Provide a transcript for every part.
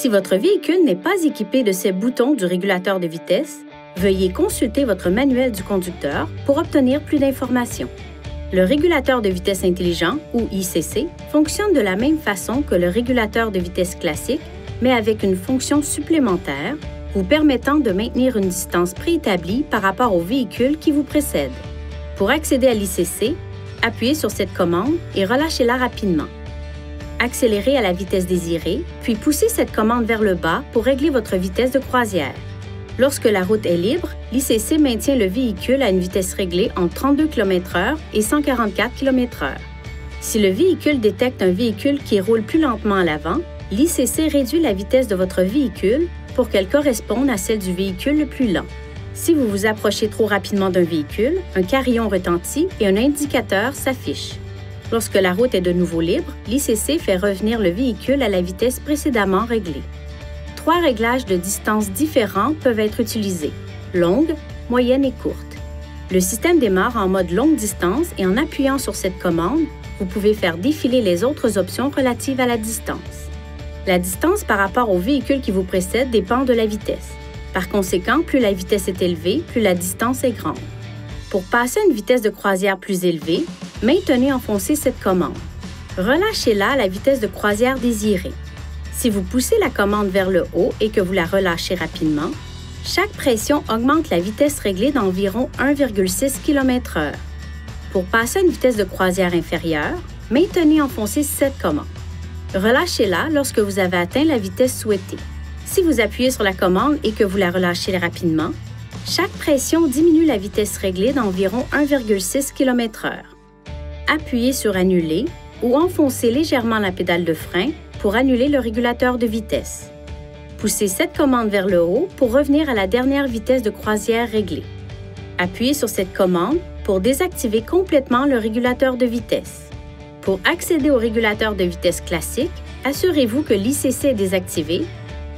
Si votre véhicule n'est pas équipé de ces boutons du régulateur de vitesse, veuillez consulter votre manuel du conducteur pour obtenir plus d'informations. Le régulateur de vitesse intelligent, ou ICC, fonctionne de la même façon que le régulateur de vitesse classique, mais avec une fonction supplémentaire vous permettant de maintenir une distance préétablie par rapport au véhicule qui vous précède. Pour accéder à l'ICC, appuyez sur cette commande et relâchez-la rapidement. Accélérez à la vitesse désirée, puis poussez cette commande vers le bas pour régler votre vitesse de croisière. Lorsque la route est libre, l'ICC maintient le véhicule à une vitesse réglée entre 32 km/h et 144 km/h. Si le véhicule détecte un véhicule qui roule plus lentement à l'avant, l'ICC réduit la vitesse de votre véhicule pour qu'elle corresponde à celle du véhicule le plus lent. Si vous vous approchez trop rapidement d'un véhicule, un carillon retentit et un indicateur s'affiche. Lorsque la route est de nouveau libre, l'ICC fait revenir le véhicule à la vitesse précédemment réglée. 3 réglages de distance différents peuvent être utilisés: longue, moyenne et courte. Le système démarre en mode longue distance et en appuyant sur cette commande, vous pouvez faire défiler les autres options relatives à la distance. La distance par rapport au véhicule qui vous précède dépend de la vitesse. Par conséquent, plus la vitesse est élevée, plus la distance est grande. Pour passer à une vitesse de croisière plus élevée, maintenez enfoncée cette commande. Relâchez-la à la vitesse de croisière désirée. Si vous poussez la commande vers le haut et que vous la relâchez rapidement, chaque pression augmente la vitesse réglée d'environ 1,6 km/h. Pour passer à une vitesse de croisière inférieure, maintenez enfoncée cette commande. Relâchez-la lorsque vous avez atteint la vitesse souhaitée. Si vous appuyez sur la commande et que vous la relâchez rapidement, chaque pression diminue la vitesse réglée d'environ 1,6 km/h. Appuyez sur « Annuler » ou enfoncez légèrement la pédale de frein pour annuler le régulateur de vitesse. Poussez cette commande vers le haut pour revenir à la dernière vitesse de croisière réglée. Appuyez sur cette commande pour désactiver complètement le régulateur de vitesse. Pour accéder au régulateur de vitesse classique, assurez-vous que l'ICC est désactivé,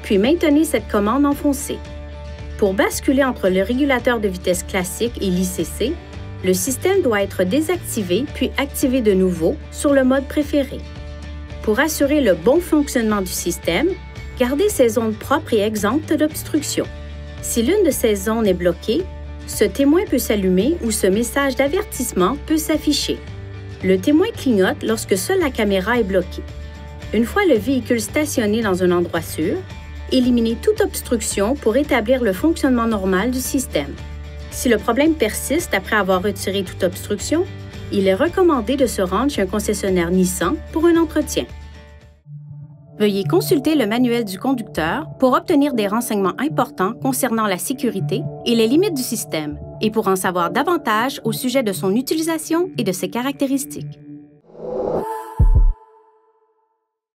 puis maintenez cette commande enfoncée. Pour basculer entre le régulateur de vitesse classique et l'ICC, le système doit être désactivé puis activé de nouveau sur le mode préféré. Pour assurer le bon fonctionnement du système, gardez ces zones propres et exemptes d'obstruction. Si l'une de ces zones est bloquée, ce témoin peut s'allumer ou ce message d'avertissement peut s'afficher. Le témoin clignote lorsque seule la caméra est bloquée. Une fois le véhicule stationné dans un endroit sûr, éliminez toute obstruction pour établir le fonctionnement normal du système. Si le problème persiste après avoir retiré toute obstruction, il est recommandé de se rendre chez un concessionnaire Nissan pour un entretien. Veuillez consulter le manuel du conducteur pour obtenir des renseignements importants concernant la sécurité et les limites du système, et pour en savoir davantage au sujet de son utilisation et de ses caractéristiques.